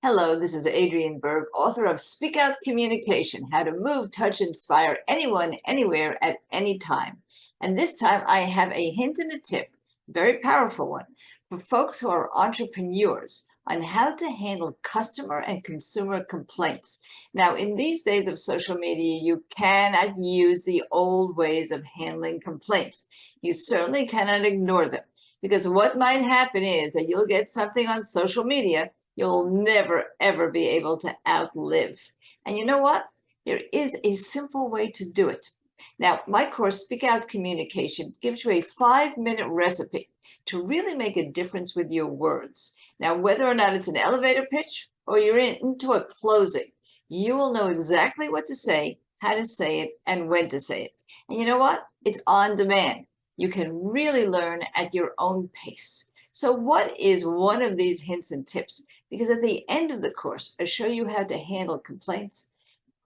Hello, this is Adrienne Berg, author of Speak Out Communication, How to Move, Touch, Inspire Anyone, Anywhere, at Any Time. And this time I have a hint and a tip, very powerful one, for folks who are entrepreneurs on how to handle customer and consumer complaints. Now, in these days of social media, you cannot use the old ways of handling complaints. You certainly cannot ignore them, because what might happen is that you'll get something on social media you'll never, ever be able to outlive. And you know what? There is a simple way to do it. Now, my course, Speak Out Communication, gives you a 5-minute recipe to really make a difference with your words. Now, whether or not it's an elevator pitch or you're into a closing, you will know exactly what to say, how to say it, and when to say it. And you know what? It's on demand. You can really learn at your own pace. So what is one of these hints and tips? Because at the end of the course, I show you how to handle complaints,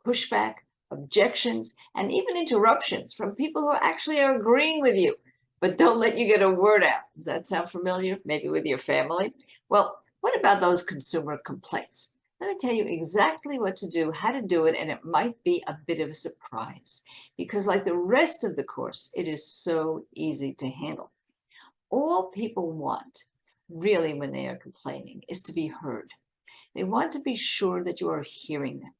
pushback, objections, and even interruptions from people who actually are agreeing with you, but don't let you get a word out. Does that sound familiar? Maybe with your family? Well, what about those consumer complaints? Let me tell you exactly what to do, how to do it, and it might be a bit of a surprise because like the rest of the course, it is so easy to handle. All people want, really, when they are complaining, is to be heard. They want to be sure that you are hearing them.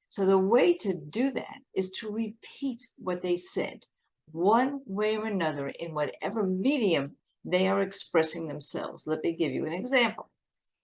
So the way to do that is to repeat what they said, one way or another, in whatever medium they are expressing themselves. Let me give you an example.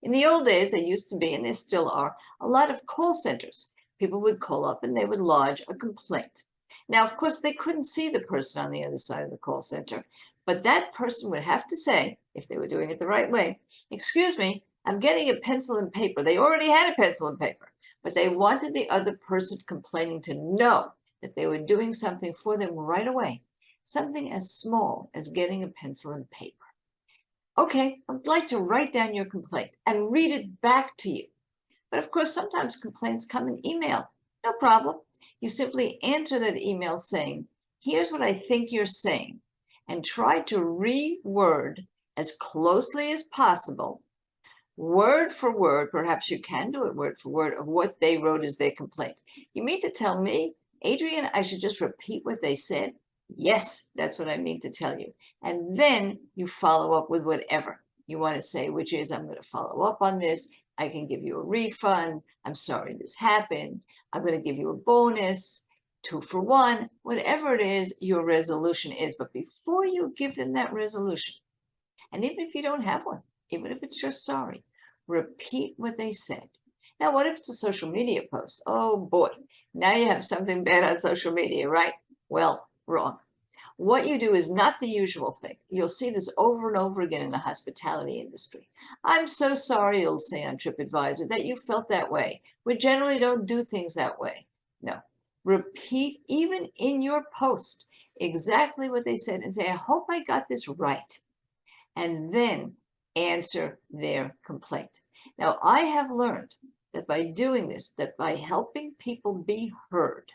In the old days, there used to be, and there still are, a lot of call centers. People would call up and they would lodge a complaint. Now, of course, they couldn't see the person on the other side of the call center, but that person would have to say, if they were doing it the right way, "Excuse me, I'm getting a pencil and paper." They already had a pencil and paper, but they wanted the other person complaining to know that they were doing something for them right away, something as small as getting a pencil and paper. Okay, I'd like to write down your complaint and read it back to you. But of course, sometimes complaints come in email. No problem. You simply answer that email saying, "Here's what I think you're saying," and try to reword as closely as possible, word for word, perhaps you can do it word for word, of what they wrote as their complaint. You mean to tell me, Adrienne, I should just repeat what they said? Yes, that's what I mean to tell you. And then you follow up with whatever you want to say, which is, "I'm going to follow up on this. I can give you a refund. I'm sorry this happened. I'm going to give you a bonus. 2 for 1, whatever it is your resolution is." But before you give them that resolution, and even if you don't have one, even if it's just sorry, repeat what they said. Now, what if it's a social media post? Oh boy, now you have something bad on social media, right? Well, wrong. What you do is not the usual thing. You'll see this over and over again in the hospitality industry. "I'm so sorry," it'll say on TripAdvisor, "that you felt that way. We generally don't do things that way." No. Repeat, even in your post, exactly what they said and say, "I hope I got this right." And then answer their complaint. Now, I have learned that by doing this, that by helping people be heard,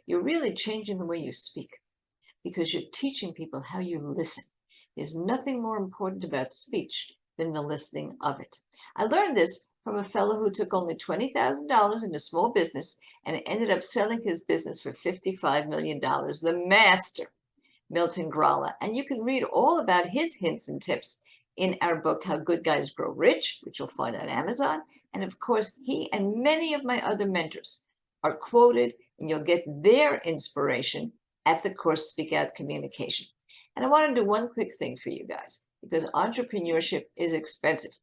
you're really changing the way you speak because you're teaching people how you listen. There's nothing more important about speech than the listening of it. I learned this from a fellow who took only $20,000 into small business and ended up selling his business for $55 million, the master, Milton Gralla. And you can read all about his hints and tips in our book, How Good Guys Grow Rich, which you'll find on Amazon. And of course, he and many of my other mentors are quoted, and you'll get their inspiration at the course Speak Out Communication. And I want to do one quick thing for you guys, because entrepreneurship is expensive.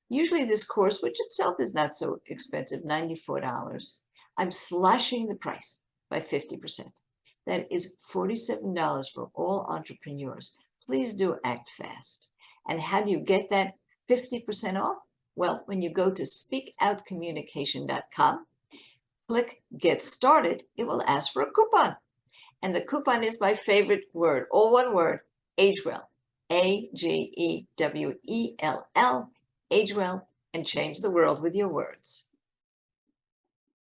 Usually this course, which itself is not so expensive, $94, I'm slashing the price by 50%. That is $47 for all entrepreneurs. Please do act fast. And how do you get that 50% off? Well, when you go to speakoutcommunication.com, click Get Started, it will ask for a coupon. And the coupon is my favorite word, all one word, AGEWELL, AGEWELL, AGEWELL, and change the world with your words.